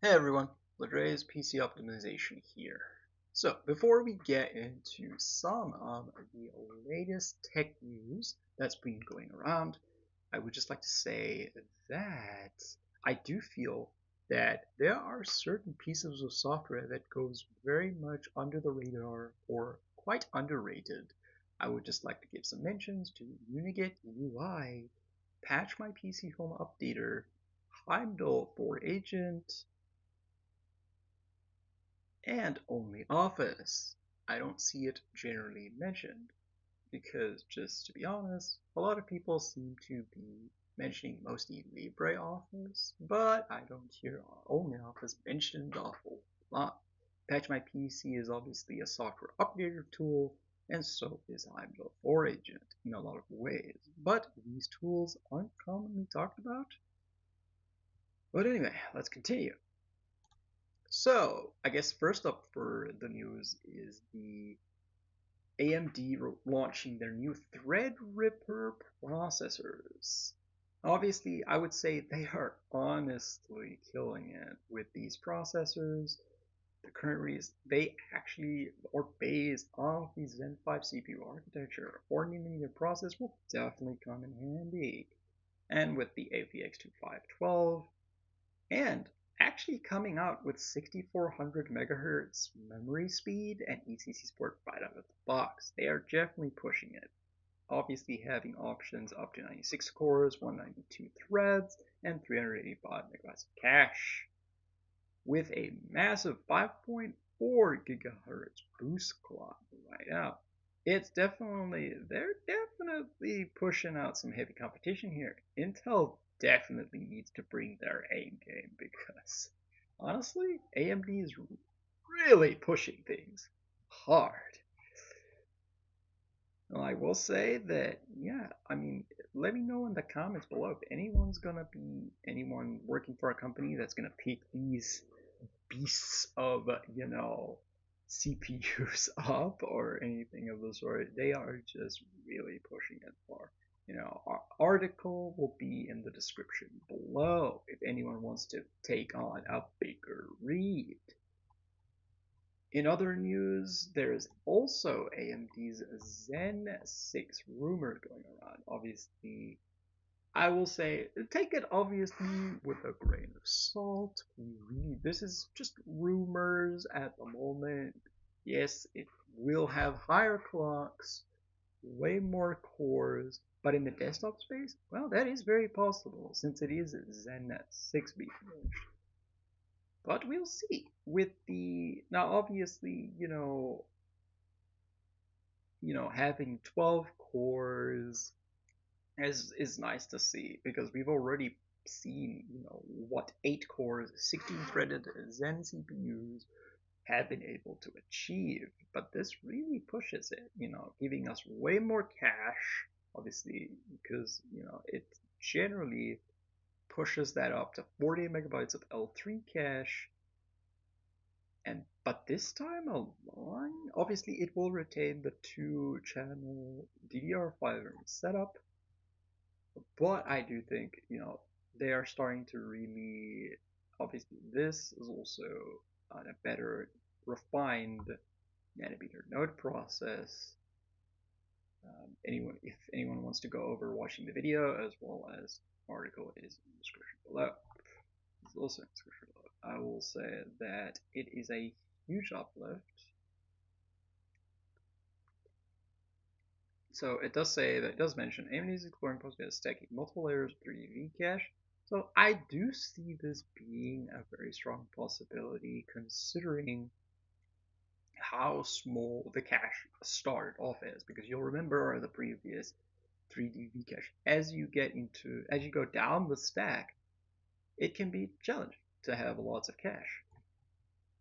Hey everyone, Ladre's PC Optimization here. So, before we get into some of the latest tech news that's been going around, I would just like to say that I do feel that there are certain pieces of software that goes very much under the radar or quite underrated. I would just like to give some mentions to Unigit UI, Patch My PC Home Updater, Heimdall for Agent, and only Office. I don't see it generally mentioned because, just to be honest, a lot of people seem to be mentioning mostly LibreOffice, but I don't hear OnlyOffice mentioned a whole lot. Patch My PC is obviously a software updater tool, and so is IMDO for Agent in a lot of ways, but these tools aren't commonly talked about. But anyway, let's continue. So, I guess first up for the news is the AMD launching their new Threadripper processors. Obviously, I would say they are honestly killing it with these processors. The current release, they actually are based off the Zen 5 CPU architecture. 4nm process will definitely come in handy. And with the AVX 2512, and actually coming out with 6400 megahertz memory speed and ECC support right out of the box. They are definitely pushing it. Obviously having options up to 96 cores, 192 threads, and 385 megabytes of cache. With a massive 5.4 gigahertz boost clock right now. They're definitely pushing out some heavy competition here. Intel definitely needs to bring their A game because honestly, AMD is really pushing things hard. Well, I will say that, yeah, I mean, let me know in the comments below if anyone working for a company that's gonna pick these beasts of, CPUs up or anything of the sort. They are just really pushing it far. Our article will be in the description below if anyone wants to take on a bigger read. In other news, there's also AMD's Zen 6 rumor going around. Obviously, I will say take it obviously with a grain of salt. This is just rumors at the moment. Yes, it will have higher clocks, way more cores, but in the desktop space, well, that is very possible since it is Zen 6 being launched. But we'll see. With the now, obviously, having 12 cores is nice to see because we've already seen, what 8 cores, 16 threaded Zen CPUs have been able to achieve. But this really pushes it, giving us way more cache, obviously, because, it generally pushes that up to 40 megabytes of L3 cache. And but this time along, obviously it will retain the 2-channel DDR5 setup, but I do think, they are starting to really, obviously, this is also on a better refined nanometer node process. If anyone wants to go over watching the video as well as article is in the description below. It's also in the description below. I will say that it is a huge uplift. So it does mention AMD is exploring possibility of stacking multiple layers of 3D cache. So I do see this being a very strong possibility considering how small the cache started off as, because you'll remember the previous 3D cache. As you go down the stack, it can be challenging to have lots of cache.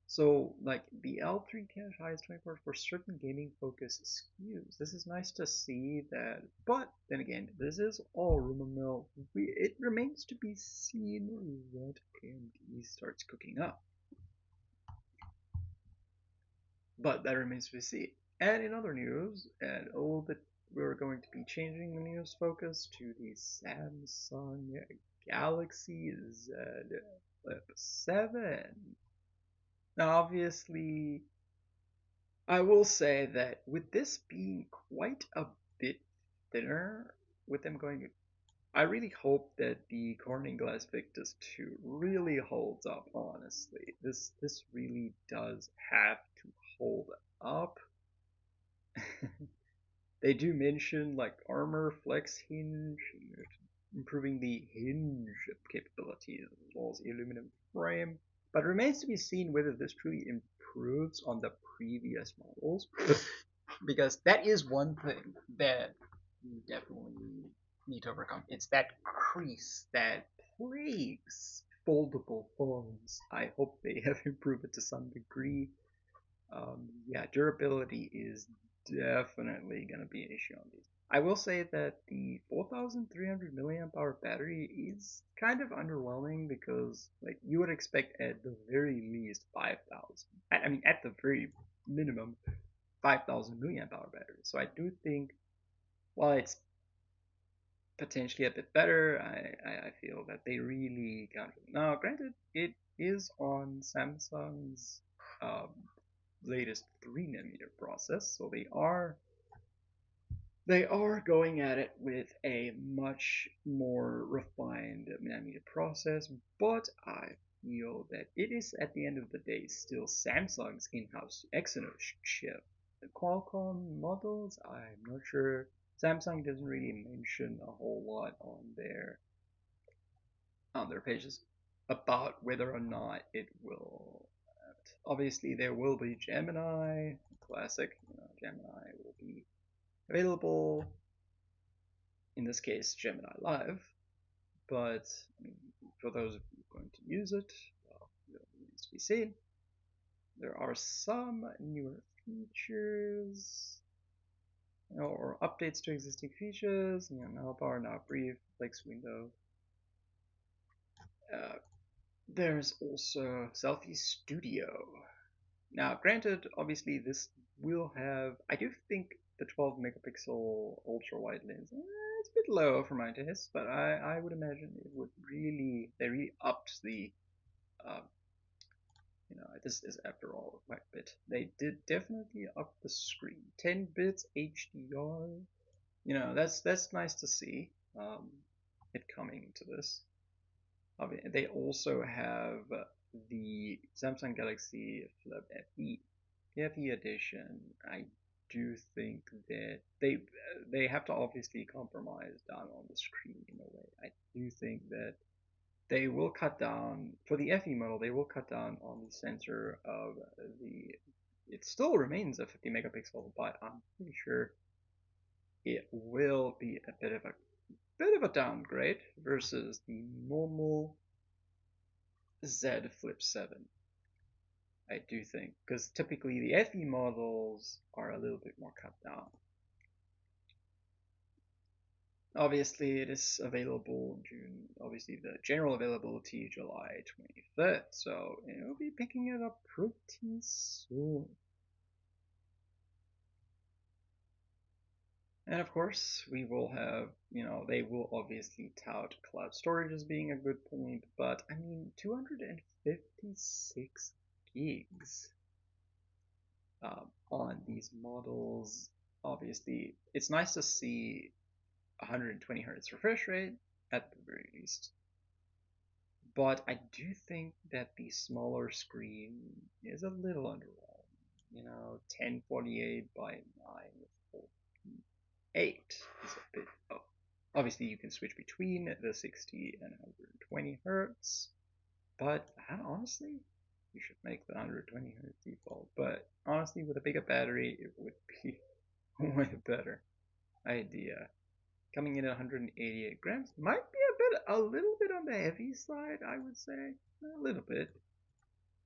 So, like the L3 cache highest 24 for certain gaming focused SKUs. This is nice to see that, but then again, this is all rumor mill. It remains to be seen what AMD starts cooking up. But that remains to be seen. And in other news, we're going to be changing the news focus to the Samsung Galaxy Z Flip 7. Now, obviously, I will say that with this being quite a bit thinner, with them going, I really hope that the Corning Glass Victus 2 really holds up, honestly. This really does have to hold up. They do mention like armor, flex hinge, improving the hinge capabilities as well as the aluminum frame. But it remains to be seen whether this truly improves on the previous models. Because that is one thing that you definitely need to overcome. It's that crease that plagues foldable phones. I hope they have improved it to some degree. Yeah, durability is definitely going to be an issue on these. I will say that the 4,300 milliamp hour battery is kind of underwhelming because like you would expect at the very least 5,000. I mean, at the very minimum, 5,000 milliamp hour battery. So I do think while it's potentially a bit better, I feel that they really can't. Now, granted, it is on Samsung's um, latest 3 nanometer process, so they are going at it with a much more refined nanometer process, but I feel that it is at the end of the day still Samsung's in-house Exynos chip. The Qualcomm models, I'm not sure. Samsung doesn't really mention a whole lot on their pages about whether or not it will. Obviously, there will be Gemini, classic. Gemini will be available. In this case, Gemini Live. But I mean, for those of you going to use it, well, it needs to be seen. There are some newer features, or updates to existing features. Now bar, now brief, flex window. Uh, there's also Selfie Studio. Now, granted, obviously this will have. I do think the 12 megapixel ultra wide lens. It's a bit low for my taste, but I would imagine it would really. They really upped the. Uh, this is after all quite a bit. They did definitely up the screen. 10 bits HDR. That's nice to see. It coming to this. They also have the Samsung Galaxy Flip FE. The FE edition, I do think that they have to obviously compromise down on the screen in a way. I do think that they will cut down for the FE model. They will cut down on the sensor of the. It still remains a 50 megapixel, but I'm pretty sure it will be a bit of a downgrade versus the normal Z Flip 7. I do think because typically the FE models are a little bit more cut down. Obviously, it is available in June. Obviously, the general availability July 25th, so you'll be picking it up pretty soon. And of course, we will have, they will obviously tout cloud storage as being a good point, but I mean, 256 gigs on these models. Obviously, it's nice to see 120 hertz refresh rate at the very least. But I do think that the smaller screen is a little underwhelming. 1048 by 948 is a bit. Oh, obviously you can switch between the 60 and 120 hertz, but honestly, you should make the 120 hertz default. But honestly, with a bigger battery, it would be way better idea. Coming in at 188 grams might be a little bit on the heavy side, I would say. A little bit.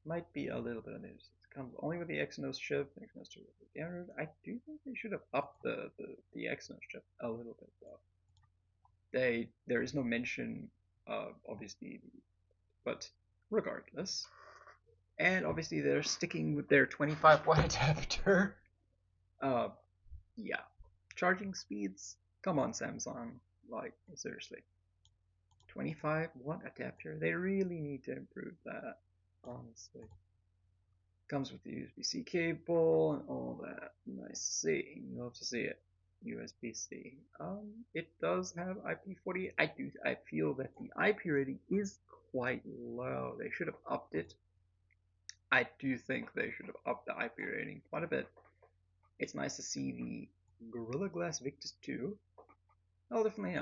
Might be a little bit on it. It comes only with the Exynos chip, Exynos 200. I do think they should have upped the Exynos chip a little bit though. There is no mention of obviously, but regardless. And obviously they're sticking with their 25 watt adapter. Uh, yeah. Charging speeds. Come on, Samsung. Like seriously. 25-watt adapter. They really need to improve that, honestly. Comes with the USB-C cable and all that. Nice to see. You love to see it. USB-C. It does have IP40. I feel that the IP rating is quite low. They should have upped it. I do think they should have upped the IP rating quite a bit. It's nice to see the Gorilla Glass Victus 2. I'll definitely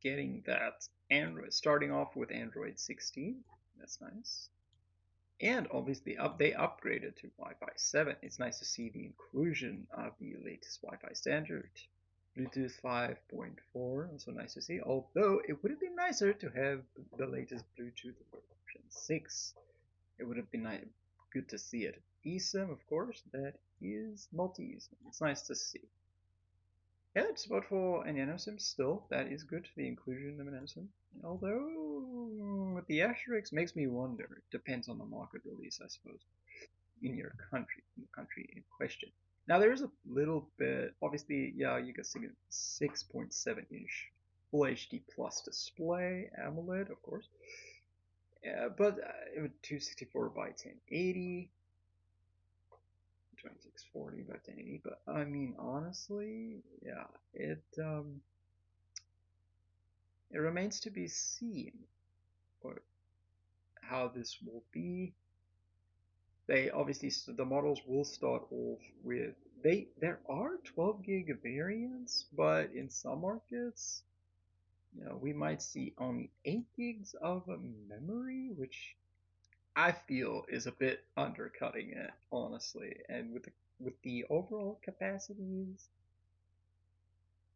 getting that Android, starting off with Android 16. That's nice. And obviously they upgraded to Wi-Fi 7. It's nice to see the inclusion of the latest Wi-Fi standard. Bluetooth 5.4, also nice to see. Although it would have been nicer to have the latest Bluetooth version 6. It would have been good to see it. eSIM, of course, that is multi-eSIM. It's nice to see. Yeah, it's support for an NanoSIM still. That is good, the inclusion of an NanoSIM. Although, with the asterisk makes me wonder. It depends on the market release, I suppose, in your country, in the country in question. Now, there is a little bit, obviously, yeah, you get 6.7-inch Full HD Plus display, AMOLED, of course. But 264 by 1080, 2640 by 1080. But I mean, honestly, yeah, it remains to be seen how this will be. They obviously the models will start off with there are 12 gig variants, but in some markets, we might see only 8 gigs of memory, which I feel is a bit undercutting it, honestly. And with the overall capacities,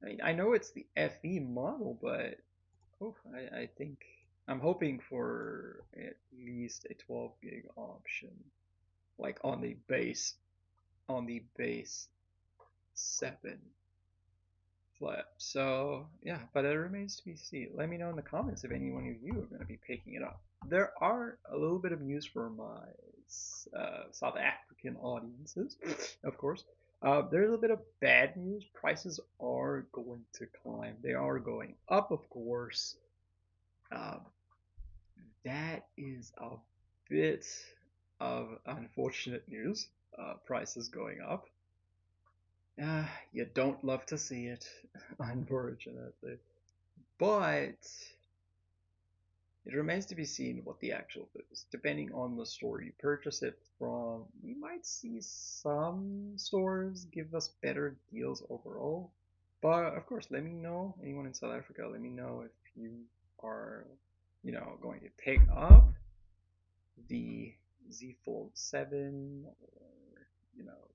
I mean, I know it's the FE model, but I think I'm hoping for at least a 12 gig option, like on the base 7 flip. So yeah, but it remains to be seen. Let me know in the comments if any one of you are going to be picking it up. There are a little bit of news for my South African audiences, of course. There's a bit of bad news. Prices are going to climb. They are going up, of course. Um, that is a bit of unfortunate news. Prices going up. You don't love to see it, unfortunately. But it remains to be seen what the actual is. Depending on the store you purchase it from, we might see some stores give us better deals overall. But of course, let me know, anyone in South Africa, let me know if you are, going to pick up the Z Fold 7 or,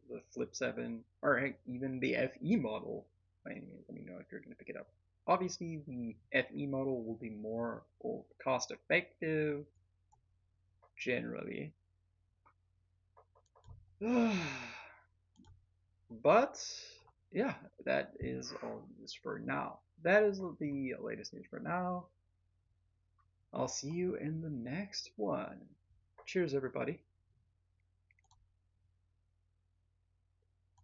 the Flip 7 or heck, even the FE model. Let me know if you're going to pick it up. Obviously, the FE model will be more cost effective generally. But yeah, that is all news for now. That is the latest news for now. I'll see you in the next one. Cheers, everybody.